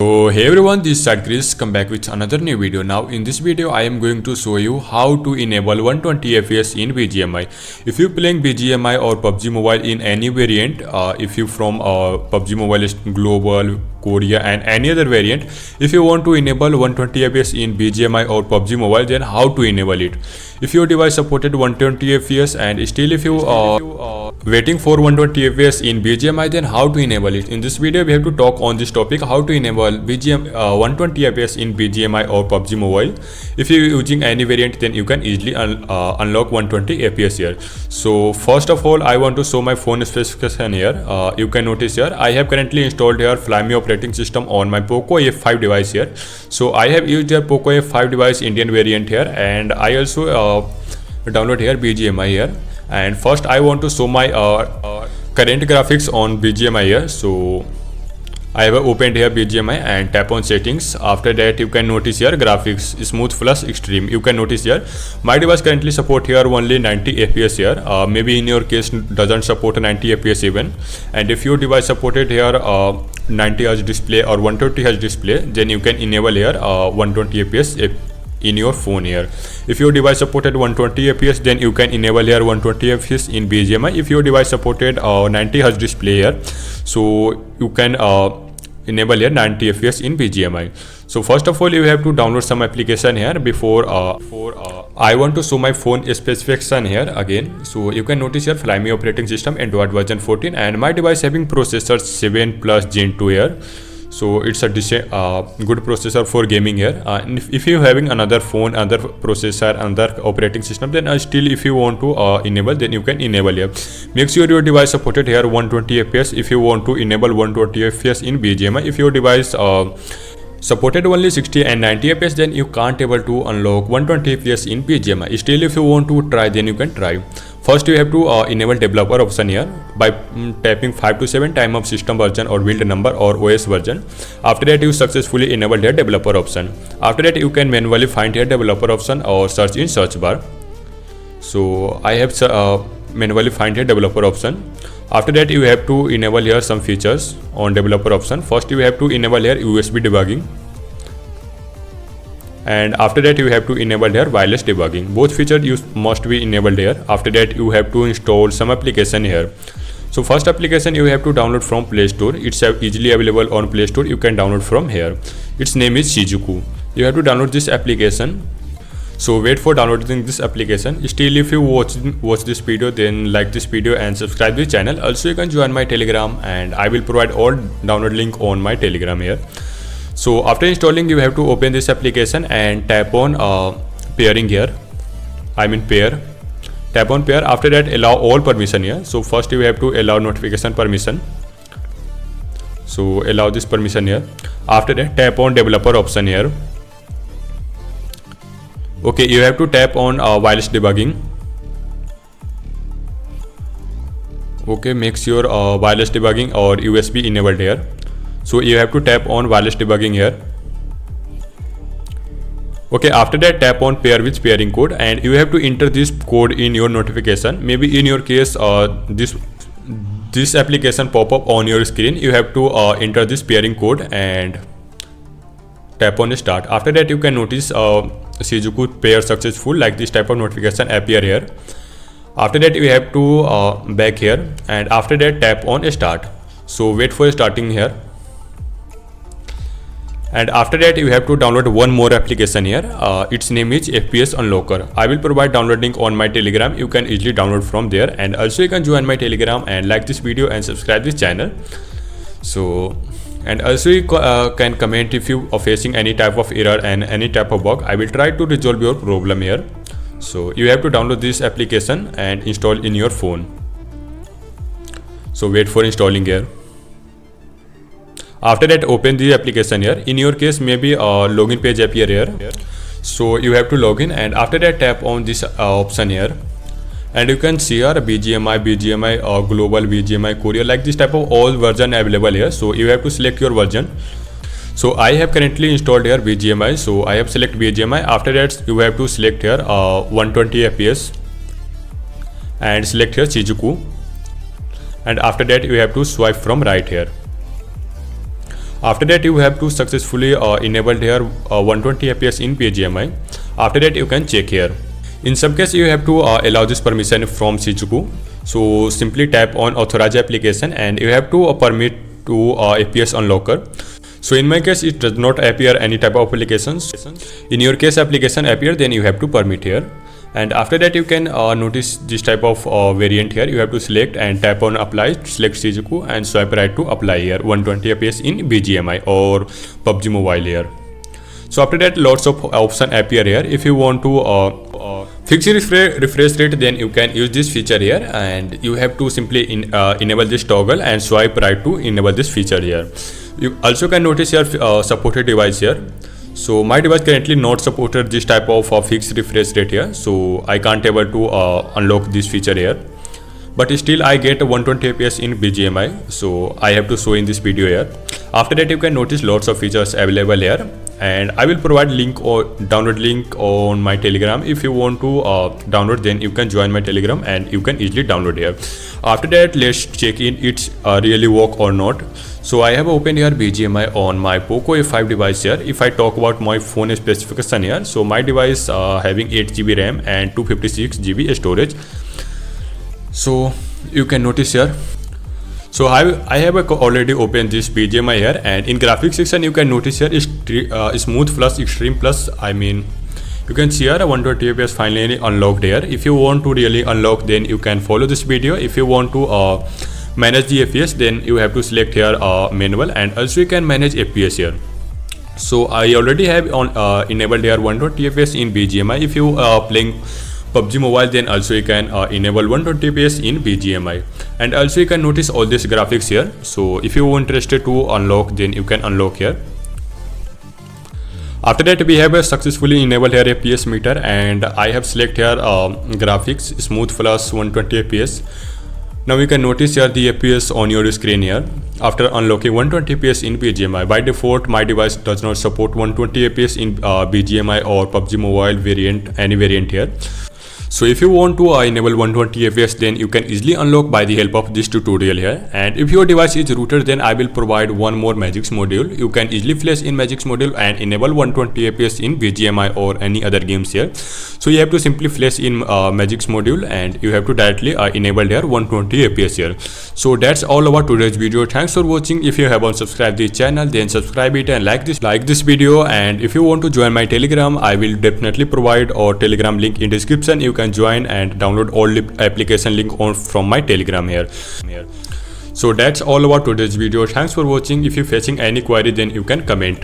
So hey everyone, this is Chris. Come back with another new video. Now in this video I am going to show you how to enable 120 FPS in BGMI. If you playing BGMI or PUBG Mobile in any variant, if you from PUBG Mobile Global, Korea and any other variant, if you want to enable 120 FPS in BGMI or PUBG Mobile, then how to enable it. If your device supported 120 FPS and still if you waiting for 120 FPS in BGMI, then how to enable it. In this video we have to talk on this topic, how to enable 120 FPS in BGMI or PUBG Mobile. If you are using any variant, then you can easily unlock 120 FPS here. So first of all I want to show my phone specification here. You can notice here I have currently installed here Flyme operating system on my Poco F5 device here. So I have used your Poco F5 device Indian variant here, and I also download here BGMI here. And first I want to show my current graphics on BGMI here. So I have opened here BGMI and tap on settings. After that you can notice here graphics smooth plus extreme. You can notice here my device currently support here only 90 FPS here. Maybe in your case doesn't support 90 FPS even. And if your device supported here 90 Hz display or 120 Hz display, then you can enable here 120 FPS in your phone here. If your device supported 120 FPS, then you can enable here 120 FPS in BGMI. If your device supported 90 Hz display here, so you can enable here 90 FPS in BGMI. So first of all you have to download some application here before I want to show my phone specification here again. So you can notice here Flyme operating system Android version 14, and my device having processor 7 plus Gen 2 here. So it's a good processor for gaming here. And if you having another phone, another processor, another operating system, then still if you want to enable, then you can enable here. Make sure your device supported here 120 FPS if you want to enable 120 FPS in BGMI. If your device supported only 60 and 90 FPS, then you can't able to unlock 120 FPS in BGMI. Still if you want to try, then you can try. First you have to enable developer option here by tapping 5 to 7 time of system version or build number or OS version. After that you successfully enabled the developer option. After that you can manually find here developer option or search in search bar. So I have manually find here developer option. After that you have to enable here some features on developer option. First you have to enable here USB debugging, and after that you have to enable here wireless debugging. Both features you must be enabled here. After that you have to install some application here. So first application you have to download from Play Store. It's easily available on Play Store. You can download from here. Its name is shizuku. You have to download this application. So wait for downloading this application. Still if you watch this video, then like this video and subscribe this channel. Also you can join my Telegram, and I will provide all download link on my Telegram here. So after installing you have to open this application and tap on pairing here. I mean pair. Tap on pair. After that allow all permission here. So first you have to allow notification permission. So allow this permission here. After that tap on developer option here. Okay, you have to tap on wireless debugging. Okay, make sure wireless debugging or USB enabled here. So you have to tap on wireless debugging here. Okay, after that tap on pair with pairing code, and you have to enter this code in your notification. Maybe in your case this application pop up on your screen. You have to enter this pairing code and tap on start. After that you can notice shizuku pair successful, like this type of notification appear here. After that you have to back here, and after that tap on start. So wait for starting here. And after that you have to download one more application here. Its name is FPS Unlocker. I will provide download link on my Telegram. You can easily download from there, and also you can join my Telegram and like this video and subscribe this channel. So and also you can comment if you are facing any type of error and any type of bug. I will try to resolve your problem here. So you have to download this application and install in your phone. So wait for installing here. After that open the application here. In your case maybe login page appear here. So you have to log in, and after that tap on this option here, and you can see here BGMI Global, BGMI Korea, like this type of all version available here. So you have to select your version. So I have currently installed here BGMI, so I have select BGMI. After that you have to select here 120 FPS and select here shizuku, and after that you have to swipe from right here. After that, you have to successfully enable here 120 fps in BGMI. After that, you can check here. In some case, you have to allow this permission from shizuku. So simply tap on authorize application and you have to permit to FPS unlocker. So in my case, it does not appear any type of applications. In your case, application appear, then you have to permit here. And after that, you can notice this type of variant here. You have to select and tap on apply, select shizuku and swipe right to apply here 120 fps in BGMI or PUBG Mobile here. So after that, lots of options appear here. If you want to fix refresh rate, then you can use this feature here, and you have to simply enable this toggle and swipe right to enable this feature here. You also can notice your supported device here. So my device currently not supported this type of fixed refresh rate here, so I can't able to unlock this feature here. But still I get 120 fps in BGMI, so I have to show in this video here. After that, you can notice lots of features available here, and I will provide link or download link on my Telegram. If you want to download, then you can join my Telegram and you can easily download here. After that, let's check in it's really work or not. So I have opened here BGMI on my Poco A5 device here. If I talk about my phone specification here, so my device having 8GB RAM and 256GB storage. So you can notice here. So I have already opened this BGMI here, and in graphics section you can notice here is smooth plus extreme plus. I mean, you can see here 120 fps finally unlocked here. If you want to really unlock, then you can follow this video. If you want to manage the FPS, then you have to select here manual, and also you can manage FPS here. So I already have on enabled here 120 fps in BGMI. If you playing PUBG Mobile, then also you can enable 120 fps in BGMI, and also you can notice all these graphics here. So if you are interested to unlock, then you can unlock here. After that, we have successfully enabled here FPS meter, and I have select here graphics smooth plus 120 fps. Now you can notice here the FPS on your screen here. After unlocking 120 fps in BGMI, by default my device does not support 120 fps in BGMI or PUBG Mobile variant, any variant here. So if you want to enable 120 fps, then you can easily unlock by the help of this tutorial here. And if your device is rooted, then I will provide one more Magix module. You can easily flash in Magix module and enable 120 fps in BGMI or any other games here. So you have to simply flash in Magix module, and you have to directly enable here 120 fps here. So that's all about today's video. Thanks for watching. If you haven't subscribed this channel, then subscribe it and like this video. And if you want to join my Telegram, I will definitely provide our Telegram link in description. You can join and download all the application link from my Telegram here. So that's all about today's video. Thanks for watching. If you're facing any query, then you can comment.